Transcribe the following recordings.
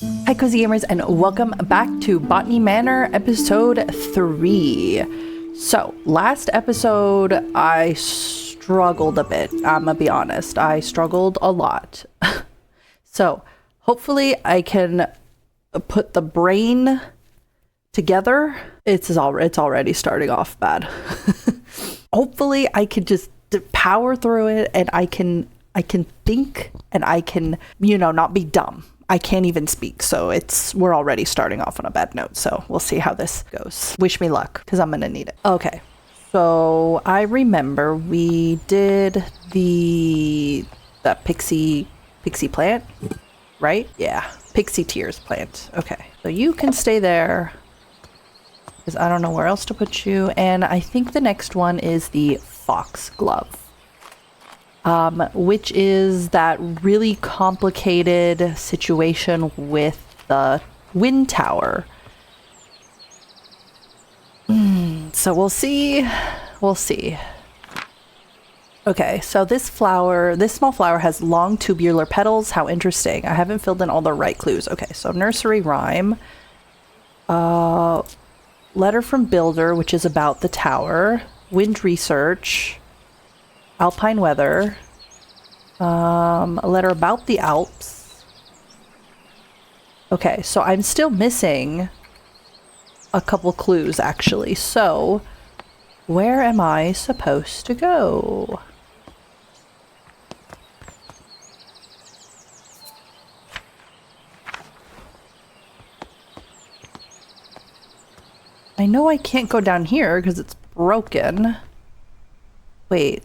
Hi Cozy Gamers and welcome back to Botany Manor episode 3. So last episode I struggled a bit, I'm gonna be honest. I struggled a lot. So hopefully I can put the brain together. It's already starting off bad. Hopefully I could just power through it and I can think and I can, not be dumb. I can't even speak, so we're already starting off on a bad note, so we'll see how this goes. Wish me luck, because I'm gonna need it. Okay, so I remember we did that pixie plant, right? Yeah, pixie tears plant. Okay, so you can stay there, because I don't know where else to put you, and I think the next one is the foxglove. Which is that really complicated situation with the wind tower. So we'll see. Okay, so this small flower has long tubular petals. How interesting. I haven't filled in all the right clues. Okay, so nursery rhyme. Letter from builder, which is about the tower. Wind research. Alpine weather, a letter about the Alps. Okay, so I'm still missing a couple clues actually. So where am I supposed to go? I know I can't go down here because it's broken. Wait.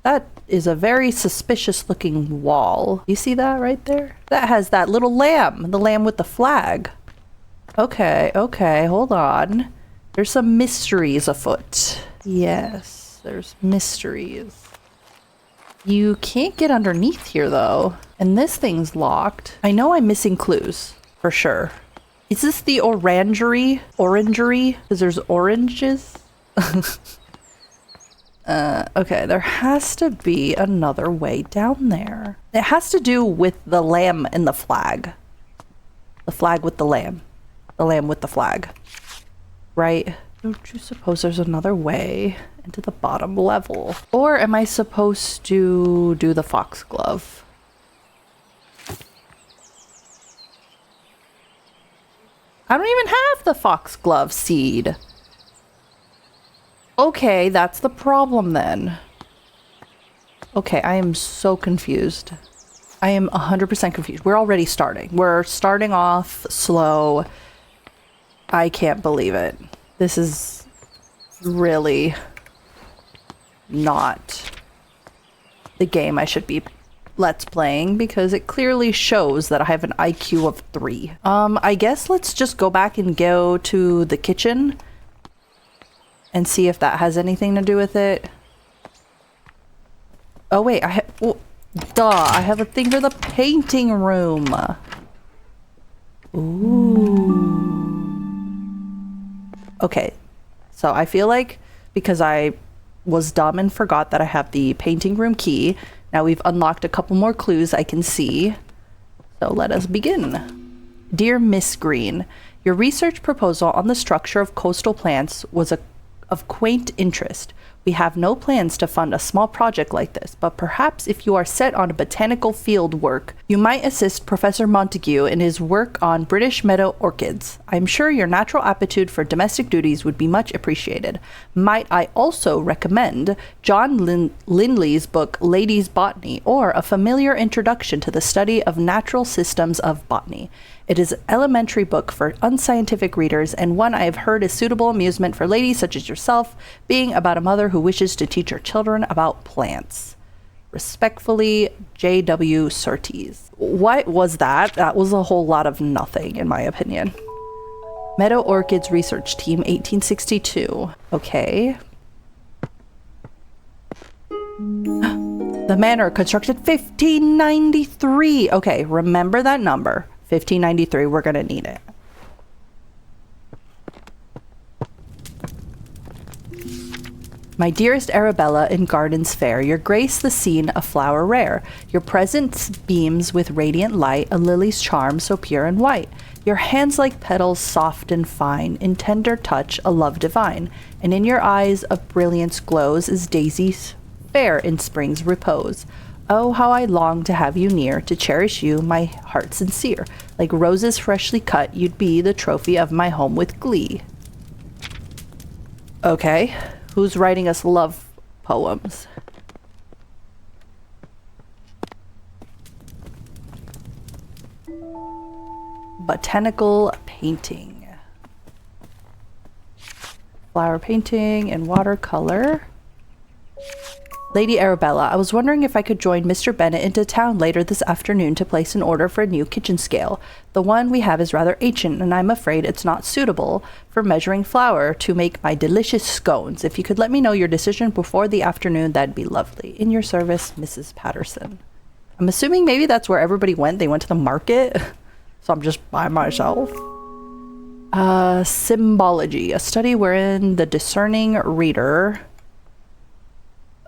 That is a very suspicious looking wall. You see that right there? That has that little lamb, the lamb with the flag. Okay, hold on. There's some mysteries afoot. Yes, there's mysteries. You can't get underneath here though. And this thing's locked. I know I'm missing clues, for sure. Is this the orangery? Orangery? Because there's oranges? Okay, there has to be another way down there. It has to do with the lamb and the flag. The flag with the lamb. The lamb with the flag. Right? Don't you suppose there's another way into the bottom level? Or am I supposed to do the foxglove? I don't even have the foxglove seed. Okay, that's the problem then. Okay, I am so confused. I am 100% confused. We're already starting. We're starting off slow. I can't believe it. This is really not the game I should be let's playing because it clearly shows that I have an IQ of 3. I guess let's just go back and go to the kitchen and see if that has anything to do with it. Oh wait, I have a thing for the painting room. Ooh. Okay, so I feel like because I was dumb and forgot that I have the painting room key, now we've unlocked a couple more clues I can see. So let us begin. Dear Miss Green, your research proposal on the structure of coastal plants was of quaint interest. We have no plans to fund a small project like this, but perhaps if you are set on a botanical field work, you might assist Professor Montague in his work on British meadow orchids. I'm sure your natural aptitude for domestic duties would be much appreciated. Might I also recommend John Lindley's book Ladies' Botany, or a familiar introduction to the study of natural systems of botany. It is an elementary book for unscientific readers and one I have heard is suitable amusement for ladies such as yourself, being about a mother who wishes to teach her children about plants. Respectfully, J.W. Surtees. What was that? That was a whole lot of nothing, in my opinion. Meadow Orchids Research Team, 1862. Okay. The manor constructed 1593. Okay, remember that number. 1593, we're gonna need it. My dearest Arabella in gardens fair, your grace the scene a flower rare. Your presence beams with radiant light, a lily's charm so pure and white. Your hands like petals soft and fine, in tender touch a love divine. And in your eyes of brilliance glows as daisies fair in spring's repose. Oh, how I long to have you near, to cherish you, my heart sincere. Like roses freshly cut, you'd be the trophy of my home with glee. Okay. Who's writing us love poems? Botanical painting. Flower painting and watercolor. Lady Arabella, I was wondering if I could join Mr. Bennet into town later this afternoon to place an order for a new kitchen scale. The one we have is rather ancient, and I'm afraid it's not suitable for measuring flour to make my delicious scones. If you could let me know your decision before the afternoon, that'd be lovely. In your service, Mrs. Patterson. I'm assuming maybe that's where everybody went. They went to the market, so I'm just by myself. Symbology, a study wherein the discerning reader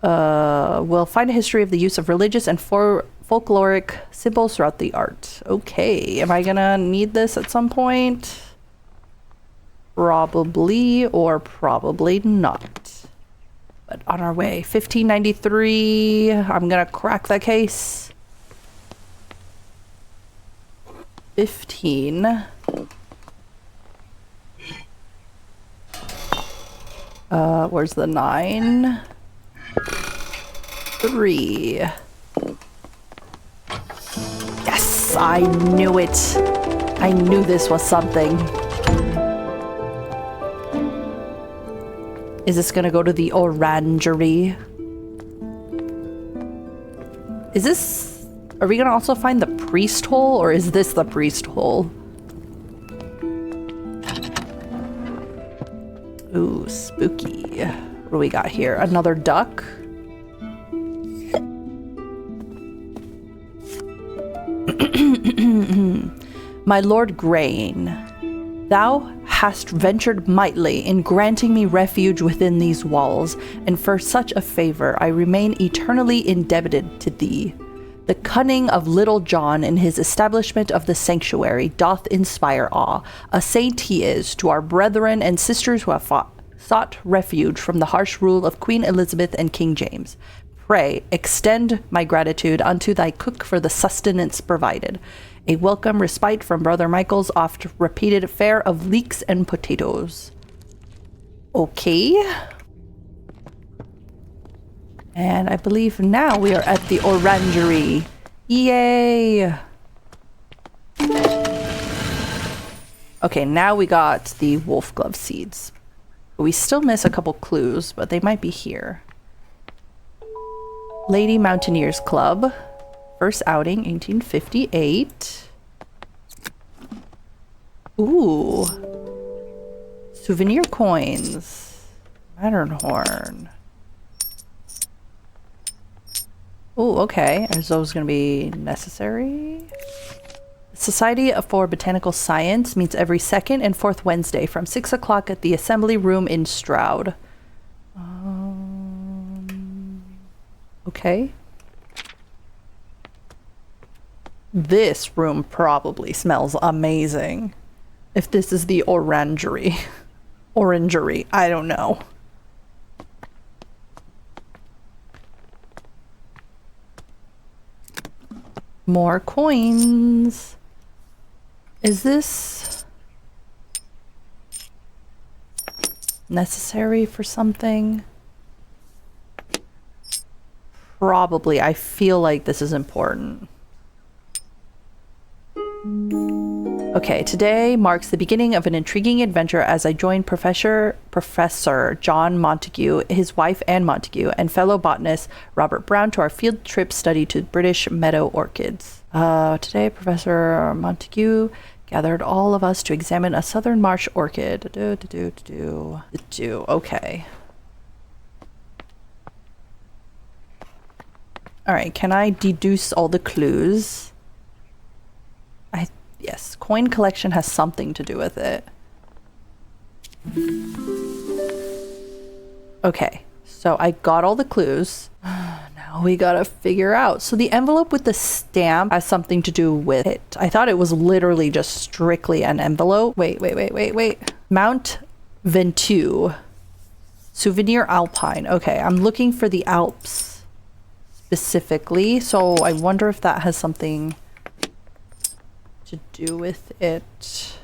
will find a history of the use of religious and folkloric symbols throughout the art. Okay, am I gonna need this at some point? Probably, or probably not. But on our way, 1593, I'm gonna crack that case. 15. Where's the 9? 3. Yes, I knew it. I knew this was something. Is this gonna go to the orangery? Is this... Are we gonna also find the priest hole, or is this the priest hole? Ooh, spooky. What do we got here? Another duck? My Lord Grain, thou hast ventured mightily in granting me refuge within these walls, and for such a favor I remain eternally indebted to thee. The cunning of Little John in his establishment of the sanctuary doth inspire awe. A saint he is to our brethren and sisters who have sought refuge from the harsh rule of Queen Elizabeth and King James. Pray, extend my gratitude unto thy cook for the sustenance provided. A welcome respite from Brother Michael's oft-repeated fare of leeks and potatoes. Okay. And I believe now we are at the orangery. Yay! Okay, now we got the wolf glove seeds. We still miss a couple clues, but they might be here. Lady Mountaineers Club. First outing, 1858. Ooh. Souvenir coins. Matterhorn. Ooh, okay. Are those going to be necessary? Society for Botanical Science meets every second and fourth Wednesday from 6 o'clock at the Assembly Room in Stroud. Okay. This room probably smells amazing. If this is the orangery. Orangery, I don't know. More coins. Is this necessary for something? Probably. I feel like this is important. Okay, today marks the beginning of an intriguing adventure as I join Professor John Montague, his wife Anne Montague, and fellow botanist Robert Brown to our field trip study to British meadow orchids. Today, Professor Montague gathered all of us to examine a southern marsh orchid. Okay. All right, can I deduce all the clues? Yes, coin collection has something to do with it. Okay, so I got all the clues. Now we gotta figure out. So the envelope with the stamp has something to do with it. I thought it was literally just strictly an envelope. Wait. Mount Ventoux. Souvenir Alpine. Okay, I'm looking for the Alps specifically. So I wonder if that has something to do with it.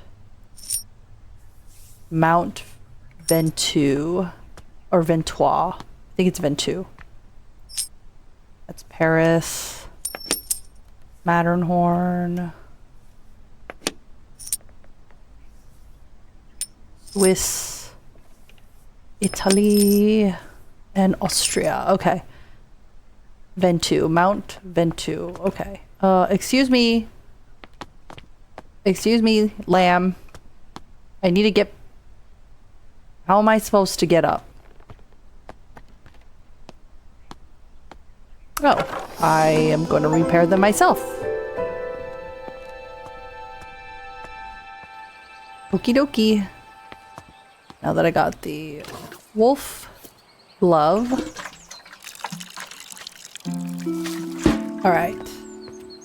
Mount Ventoux or Ventoux. I think it's Ventoux. That's Paris. Matterhorn. Swiss. Italy. And Austria. Okay. Ventoux. Mount Ventoux. Okay. Excuse me. Excuse me, lamb. I need to get... How am I supposed to get up? Oh, I am going to repair them myself. Okie dokie. Now that I got the wolf glove. All right.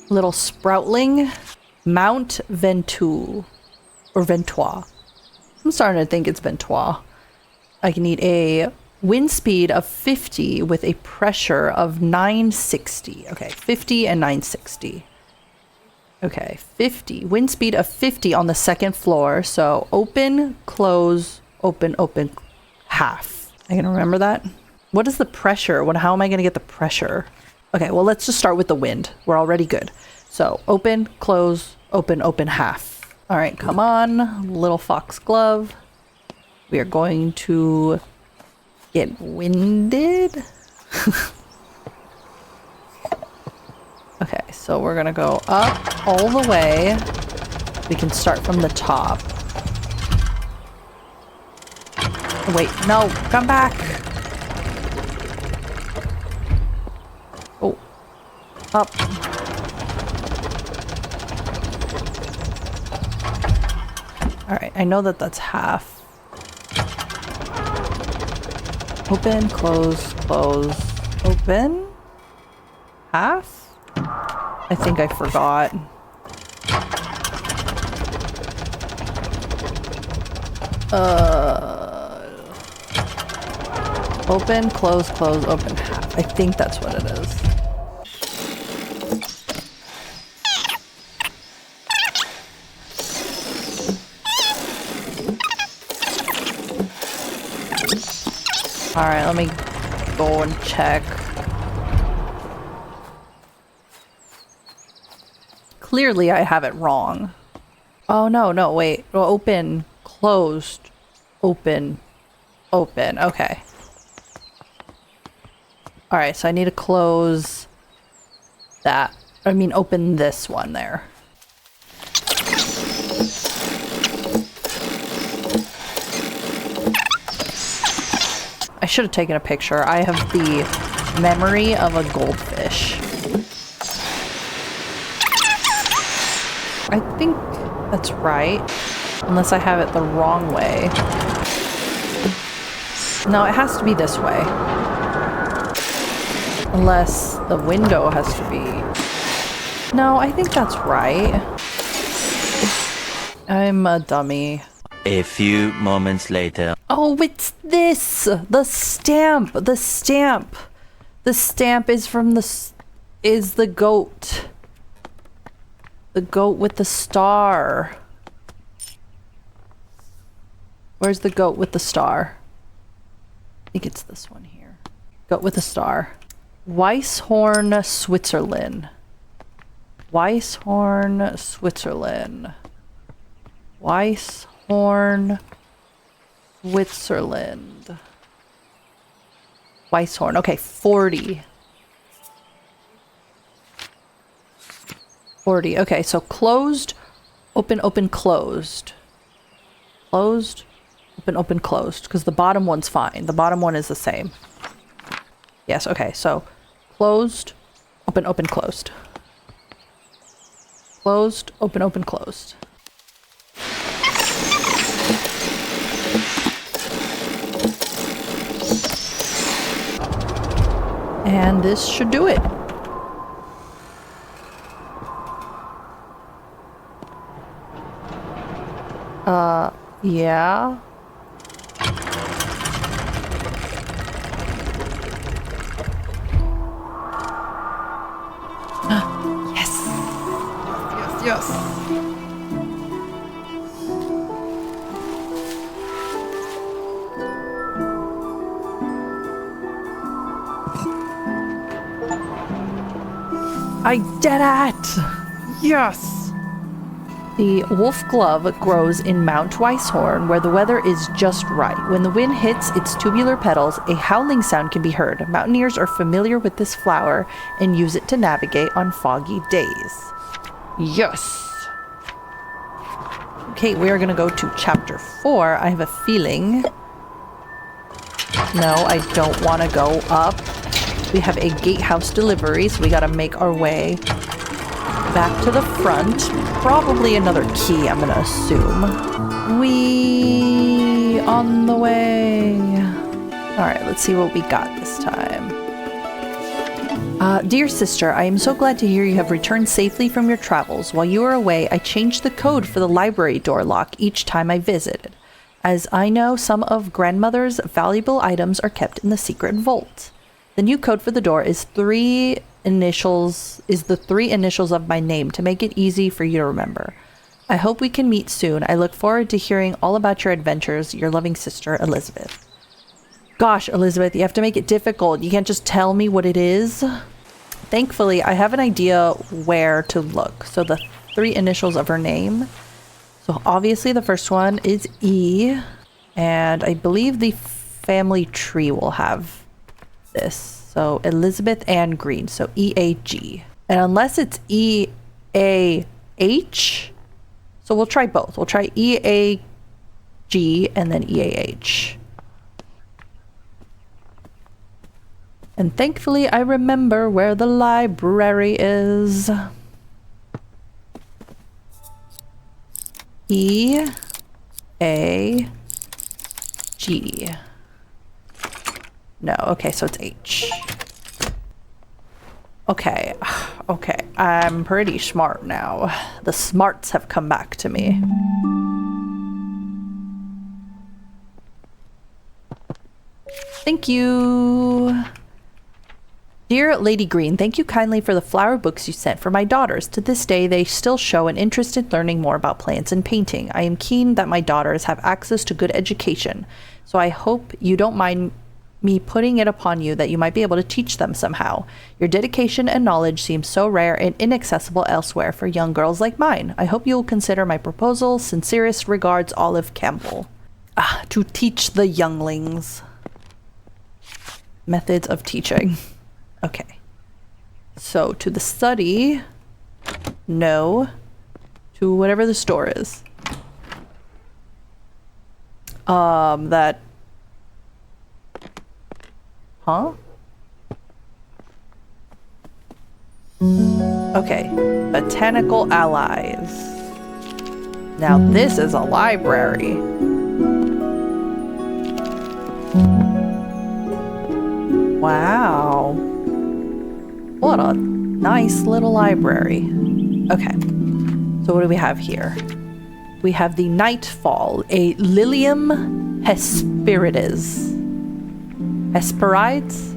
Little sproutling. Mount Ventoux. Or Ventoux. I'm starting to think it's Ventoux. I can need a wind speed of 50 with a pressure of 960. Okay, 50 and 960. Okay, 50. Wind speed of 50 on the second floor. So open, close, open, open, half. I can remember that. What is the pressure? How am I going to get the pressure? Okay, well, let's just start with the wind. We're already good. So open, close, open, open, half. All right, come on, little fox glove. We are going to get winded. Okay, so we're gonna go up all the way. We can start from the top. Wait, no, come back. Oh, up. All right, I know that that's half. Open, close, close, open. Half? I think I forgot. Open, close, close, open, half. I think that's what it is. All right, let me go and check. Clearly, I have it wrong. Oh, no, wait. Well, open, closed, open, open. Okay. All right, so I need to close that. I mean, open this one there. I should have taken a picture. I have the memory of a goldfish. I think that's right. Unless I have it the wrong way. No, it has to be this way. Unless the window has to be... No, I think that's right. I'm a dummy. A few moments later. Oh, it's this! The stamp! The stamp! The stamp is from is the goat. The goat with the star. Where's the goat with the star? I think it's this one here. Goat with the star. Whitethorn, Switzerland. Whitethorn, Switzerland. Whitethorn, Switzerland. Whitethorn. Okay, 40. 40. Okay, so closed, open, open, closed. Closed, open, open, closed. Because the bottom one's fine. The bottom one is the same. Yes, okay, so closed, open, open, closed. Closed, open, open, closed. And this should do it. Yeah. Yes. Yes, yes. I did it! Yes! The wolf glove grows in Mount Whitethorn, where the weather is just right. When the wind hits its tubular petals, a howling sound can be heard. Mountaineers are familiar with this flower and use it to navigate on foggy days. Yes! Okay, we are going to go to chapter 4. I have a feeling... No, I don't want to go up. We have a gatehouse delivery, so we gotta make our way back to the front. Probably another key, I'm gonna assume. We on the way. Alright, let's see what we got this time. Dear sister, I am so glad to hear you have returned safely from your travels. While you were away, I changed the code for the library door lock each time I visited. As I know, some of grandmother's valuable items are kept in the secret vault. The new code for the door is the three initials of my name to make it easy for you to remember. I hope we can meet soon. I look forward to hearing all about your adventures. Your loving sister, Elizabeth. Gosh, Elizabeth, you have to make it difficult. You can't just tell me what it is. Thankfully, I have an idea where to look. So the three initials of her name. So obviously the first one is E. And I believe the family tree will have this. So Elizabeth Ann Green. So E-A-G. And unless it's E-A-H, so we'll try both. We'll try E-A-G and then E-A-H. And thankfully I remember where the library is. E-A-G. No, okay, so it's H. Okay, okay, I'm pretty smart now. The smarts have come back to me. Thank you. Dear Lady Green, thank you kindly for the flower books you sent for my daughters. To this day, they still show an interest in learning more about plants and painting. I am keen that my daughters have access to good education, so I hope you don't mind me putting it upon you that you might be able to teach them somehow. Your dedication and knowledge seems so rare and inaccessible elsewhere for young girls like mine. I hope you will consider my proposal. Sincerest regards, Olive Campbell. To teach the younglings. Methods of teaching. Okay. So to the study. No. To whatever the store is. That. Huh? Okay. Botanical allies. Now this is a library. Wow. What a nice little library. Okay. So what do we have here? We have the Nightfall, a Lilium Hesperides. Hesperides?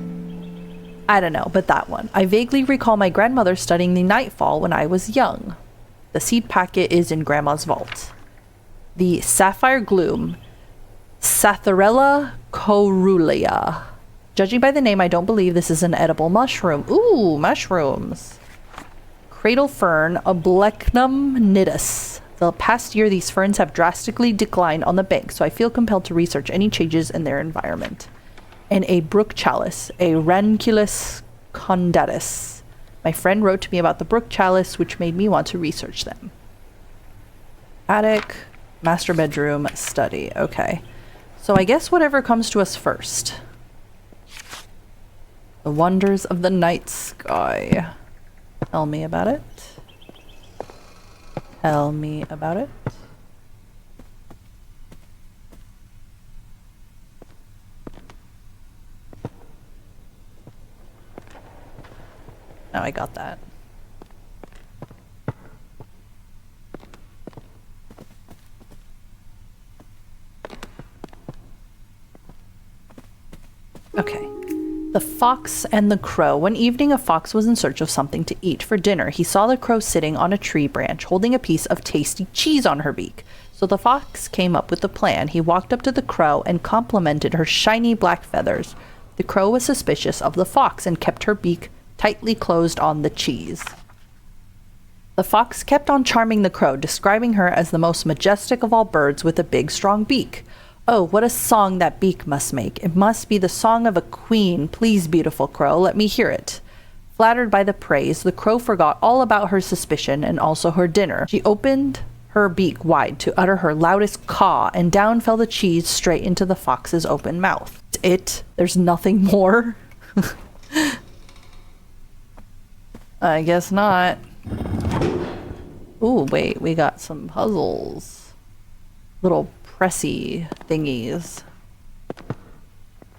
I don't know, but that one. I vaguely recall my grandmother studying the Nightfall when I was young. The seed packet is in Grandma's vault. The Sapphire Gloom, Satharella coerulea. Judging by the name, I don't believe this is an edible mushroom. Ooh, mushrooms. Cradle Fern, Oblechnum nidus. The past year, these ferns have drastically declined on the bank, so I feel compelled to research any changes in their environment. And a brook chalice, a Ranculus condatus. My friend wrote to me about the brook chalice, which made me want to research them. Attic, master bedroom, study. Okay. So I guess whatever comes to us first. The wonders of the night sky. Tell me about it. Tell me about it. Oh, I got that. Okay. The Fox and the Crow. One evening, a fox was in search of something to eat for dinner. He saw the crow sitting on a tree branch, holding a piece of tasty cheese on her beak. So the fox came up with a plan. He walked up to the crow and complimented her shiny black feathers. The crow was suspicious of the fox and kept her beak tightly closed on the cheese. The fox kept on charming the crow, describing her as the most majestic of all birds with a big, strong beak. Oh, what a song that beak must make. It must be the song of a queen. Please, beautiful crow, let me hear it. Flattered by the praise, the crow forgot all about her suspicion and also her dinner. She opened her beak wide to utter her loudest caw, and down fell the cheese straight into the fox's open mouth. There's nothing more? I guess not. Ooh, wait, we got some puzzles. Little pressy thingies.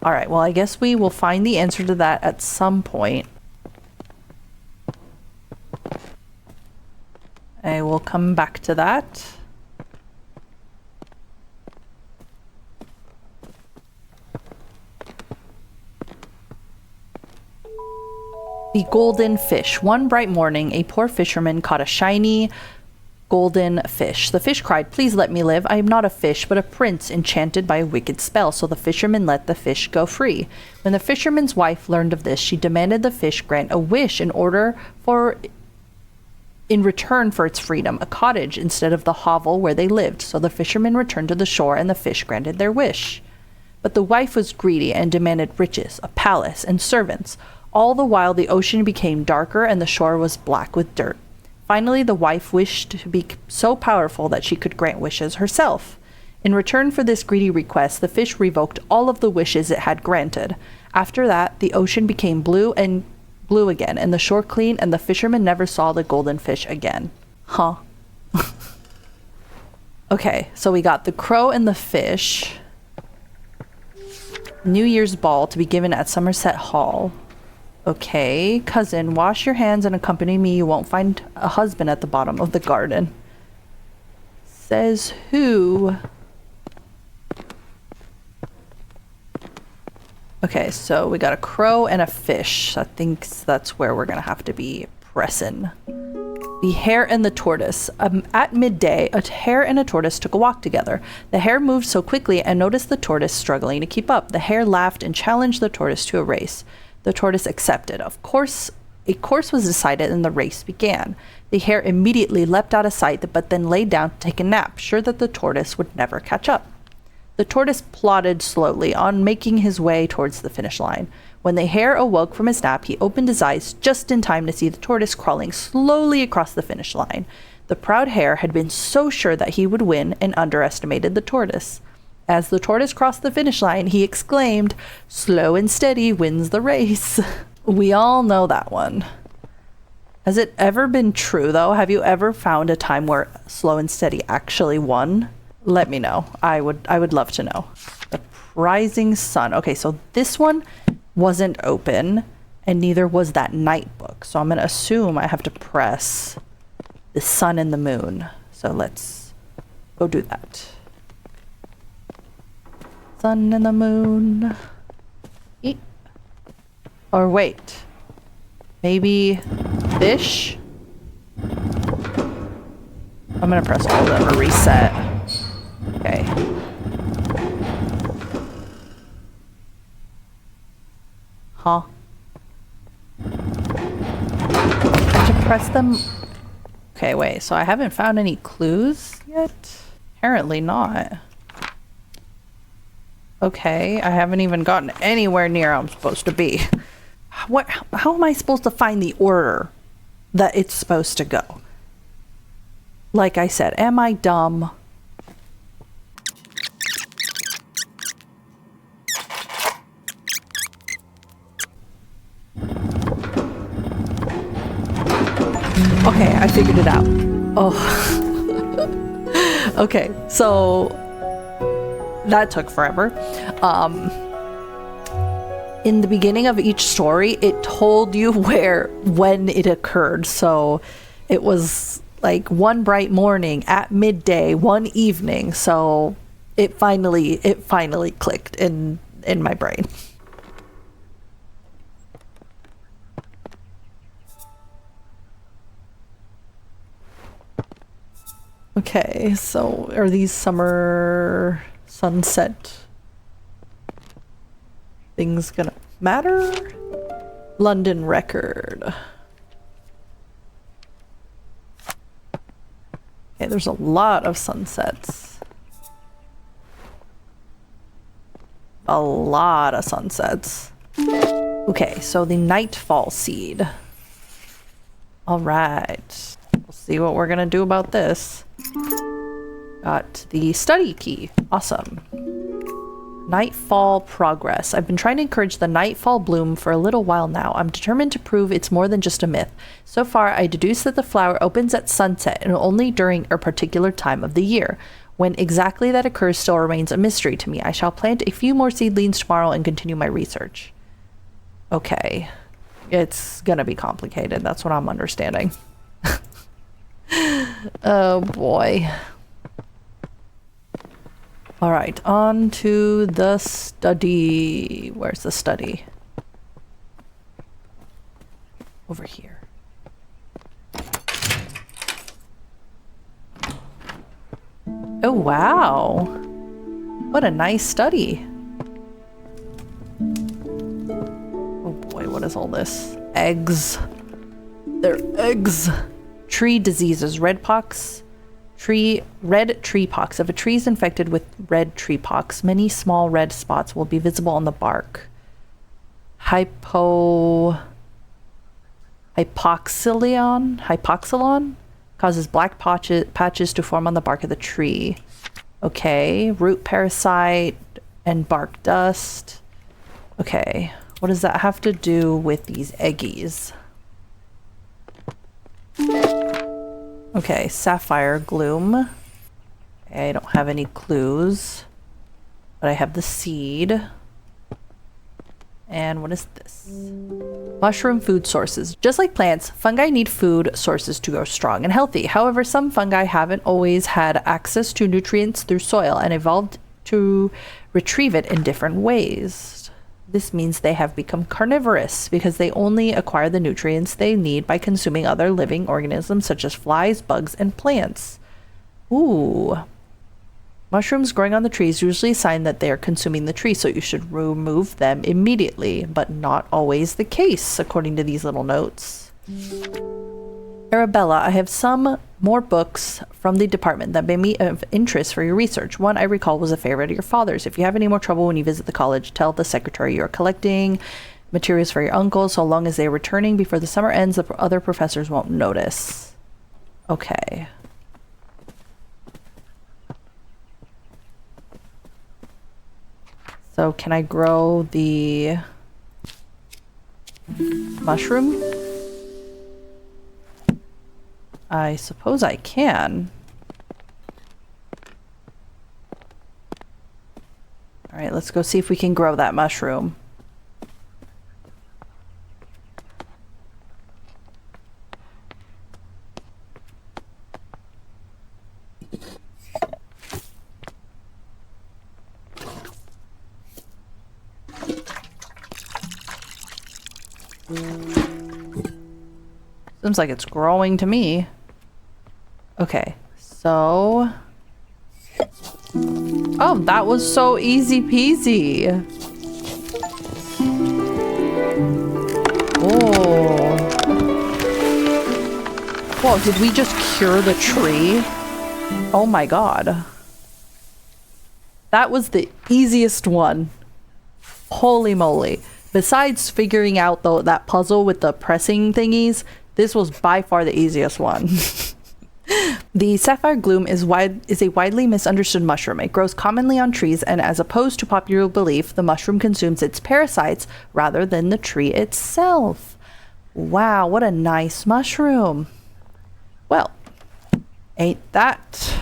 Alright, well, I guess we will find the answer to that at some point. I will come back to that. The golden fish. One bright morning, a poor fisherman caught a shiny golden fish. The fish cried, "Please let me live. I am not a fish, but a prince enchanted by a wicked spell." So the fisherman let the fish go free. When the fisherman's wife learned of this, she demanded the fish grant a wish in return for its freedom, a cottage instead of the hovel where they lived. So the fisherman returned to the shore and the fish granted their wish. But the wife was greedy and demanded riches, a palace, and servants. All the while the ocean became darker and the shore was black with dirt. Finally, the wife wished to be so powerful that she could grant wishes herself. In return for this greedy request, the fish revoked all of the wishes it had granted. After that, the ocean became blue again, and the shore clean, and the fisherman never saw the golden fish again. Huh. Okay, so we got the crow and the fish. New Year's ball to be given at Somerset Hall. Okay, cousin, wash your hands and accompany me. You won't find a husband at the bottom of the garden. Says who? Okay, so we got a crow and a fish. I think that's where we're gonna have to be pressing. The hare and the tortoise. At midday, a hare and a tortoise took a walk together. The hare moved so quickly and noticed the tortoise struggling to keep up. The hare laughed and challenged the tortoise to a race. The tortoise accepted. Of course, a course was decided and the race began. The hare immediately leapt out of sight, but then lay down to take a nap, sure that the tortoise would never catch up. The tortoise plodded slowly on, making his way towards the finish line. When the hare awoke from his nap, he opened his eyes just in time to see the tortoise crawling slowly across the finish line. The proud hare had been so sure that he would win and underestimated the tortoise. As the tortoise crossed the finish line, he exclaimed, "Slow and steady wins the race." We all know that one. Has it ever been true, though? Have you ever found a time where slow and steady actually won? Let me know. I would love to know. The Rising Sun. Okay, so this one wasn't open, and neither was that night book. So I'm going to assume I have to press the sun and the moon. So let's go do that. Sun and the moon. Eat. Or wait. Maybe fish? I'm gonna press hold over reset. Okay. Huh. I have to press them. Okay, wait, so I haven't found any clues yet? Apparently not. Okay, I haven't even gotten anywhere near how I'm supposed to be. How am I supposed to find the order that it's supposed to go? Like I said, am I dumb? Okay, I figured it out. Oh. Okay, so that took forever. in the beginning of each story, it told you when it occurred. So it was like one bright morning, at midday, one evening. So it finally clicked in my brain. Okay, so are these summer sunset things gonna matter? London record. Okay, there's a lot of sunsets. A lot of sunsets. Okay, so the nightfall seed. All right. We'll see what we're gonna do about this. Got the study key. Awesome. Nightfall progress. I've been trying to encourage the nightfall bloom for a little while now. I'm determined to prove it's more than just a myth. So far, I deduce that the flower opens at sunset and only during a particular time of the year. When exactly that occurs still remains a mystery to me. I shall plant a few more seedlings tomorrow and continue my research. Okay. It's gonna be complicated. That's what I'm understanding. Oh boy. All right, on to the study. Where's the study? Over here. Oh, wow. What a nice study. Oh boy, what is all this? Eggs. They're eggs. Tree diseases, red tree pox. If a tree is infected with red tree pox, many small red spots will be visible on the bark. Hypoxylon causes black patches to form on the bark of the tree. Okay, root parasite and bark dust. Okay, what does that have to do with these eggies? Okay, sapphire gloom. Okay, I don't have any clues, but I have the seed. And what is this? Mushroom food sources. Just like plants, fungi need food sources to grow strong and healthy. However, some fungi haven't always had access to nutrients through soil and evolved to retrieve it in different ways. This means they have become carnivorous because they only acquire the nutrients they need by consuming other living organisms such as flies, bugs, and plants. Ooh. Mushrooms growing on the trees usually a sign that they are consuming the tree, so you should remove them immediately, but not always the case, according to these little notes. Arabella, I have some more books from the department that may be of interest for your research. One I recall was a favorite of your father's. If you have any more trouble when you visit the college, tell the secretary you are collecting materials for your uncle. So long as they are returning before the summer ends, the other professors won't notice. Okay. So can I grow the mushroom? I suppose I can. All right, let's go see if we can grow that mushroom. Seems like it's growing to me. Okay, so... Oh, that was so easy peasy. Oh. Whoa, did we just cure the tree? Oh my god. That was the easiest one. Holy moly. Besides figuring out that puzzle with the pressing thingies, this was by far the easiest one. The sapphire gloom is a widely misunderstood mushroom. It grows commonly on trees, and as opposed to popular belief, the mushroom consumes its parasites rather than the tree itself. Wow, what a nice mushroom. Well, ain't that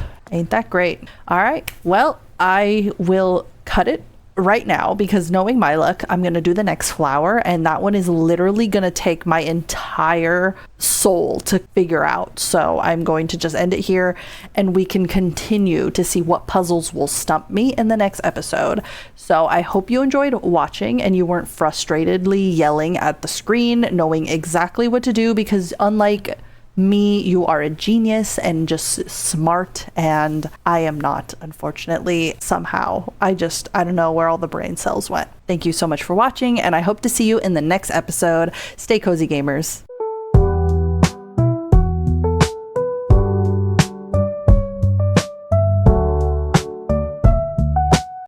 great. All right, well, I will cut it right now, because knowing my luck, I'm going to do the next flower, and that one is literally going to take my entire soul to figure out. So I'm going to just end it here, and we can continue to see what puzzles will stump me in the next episode. So I hope you enjoyed watching and you weren't frustratedly yelling at the screen, knowing exactly what to do, because unlike me, you are a genius and just smart, and I am not, unfortunately. Somehow I don't know where all the brain cells went. Thank you so much for watching, and I hope to see you in the next episode. Stay cozy, gamers.